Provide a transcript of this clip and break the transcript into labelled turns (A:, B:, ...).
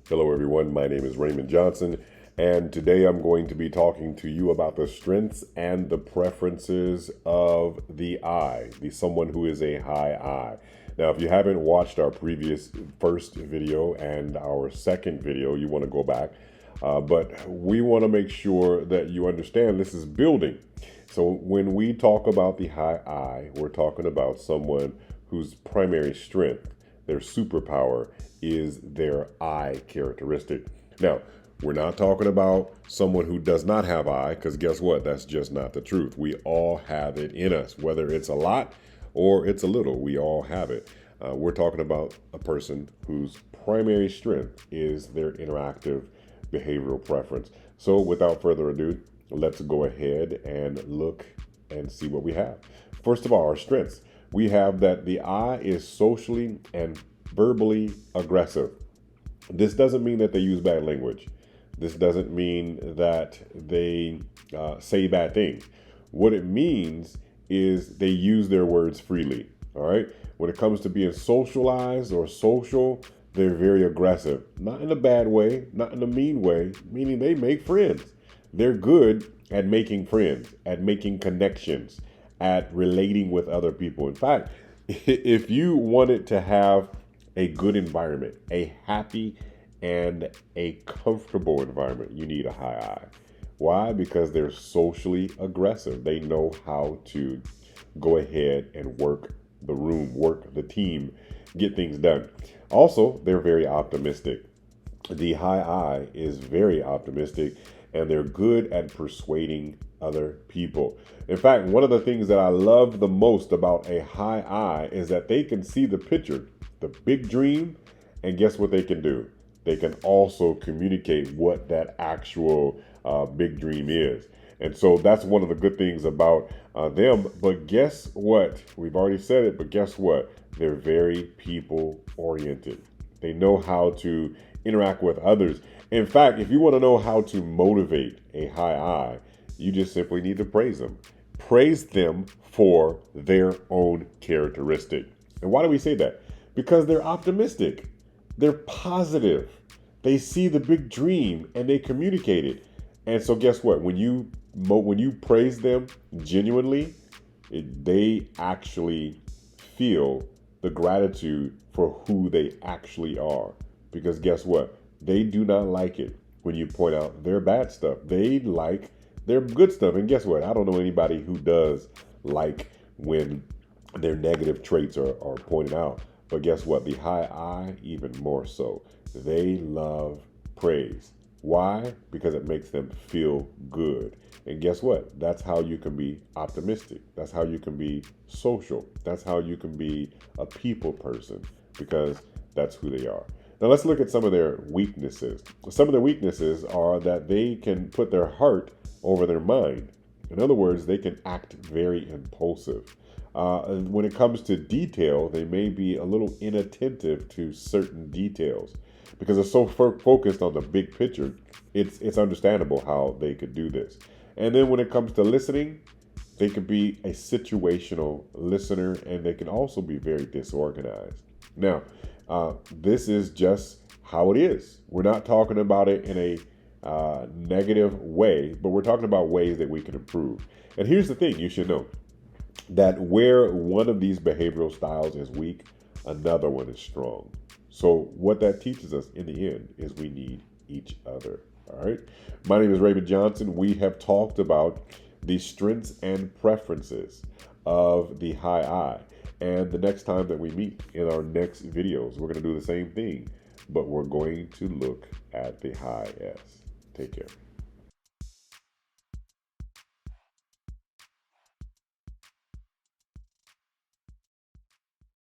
A: Hello everyone, my name is Raymond Johnson, and today I'm going to be talking to you about the strengths and the preferences of the I, someone who is a high I. Now, if you haven't watched our previous first video and our second video, you want to go back, but we want to make sure that you understand this is building. So when we talk about the high I, we're talking about someone whose primary strength, their superpower, is their I characteristic. Now, we're not talking about someone who does not have I, because guess what? That's just not the truth. We all have it in us, whether it's a lot or it's a little, we all have it. We're talking about a person whose primary strength is their interactive behavioral preference. So without further ado, let's go ahead and look and see what we have. First of all, our strengths. We have that the I is socially and verbally aggressive. This doesn't mean that they use bad language. This doesn't mean that they say bad things. What it means is they use their words freely. All right. When it comes to being socialized or social, they're very aggressive. Not in a bad way, not in a mean way, meaning they make friends. They're good at making friends, at making connections, at relating with other people. In fact, if you wanted to have a good environment, a happy and a comfortable environment, you need a high I. Why? Because they're socially aggressive. They know how to go ahead and work the room, work the team, get things done. Also, they're very optimistic. The high I is very optimistic, and they're good at persuading other people. In fact, one of the things that I love the most about a high I is that they can see the picture, the big dream, and guess what they can do? They can also communicate what that actual big dream is. And so that's one of the good things about them. But guess what? We've already said it, but guess what? They're very people oriented. They know how to interact with others. In fact, if you want to know how to motivate a high I, you just simply need to praise them. Praise them for their own characteristic. And why do we say that? Because they're optimistic. They're positive. They see the big dream and they communicate it. And so guess what? When you praise them genuinely, they actually feel the gratitude for who they actually are. Because guess what? They do not like it when you point out their bad stuff. They like their good stuff. And guess what? I don't know anybody who does like when their negative traits are pointed out. But guess what? The high I, even more so. They love praise. Why? Because it makes them feel good. And guess what? That's how you can be optimistic. That's how you can be social. That's how you can be a people person, because that's who they are. Now let's look at some of their weaknesses. Some of their weaknesses are that they can put their heart over their mind. In other words, they can act very impulsive. When it comes to detail, they may be a little inattentive to certain details because they're so focused on the big picture. It's understandable how they could do this. And then when it comes to listening, they could be a situational listener, and they can also be very disorganized. Now, this is just how it is. We're not talking about it in a negative way, but we're talking about ways that we can improve. And here's the thing you should know, that where one of these behavioral styles is weak, another one is strong. So what that teaches us in the end is we need each other. All right. My name is Raymond Johnson. We have talked about the strengths and preferences of the high I. And the next time that we meet in our next videos, we're going to do the same thing, but we're going to look at the high S. Take care.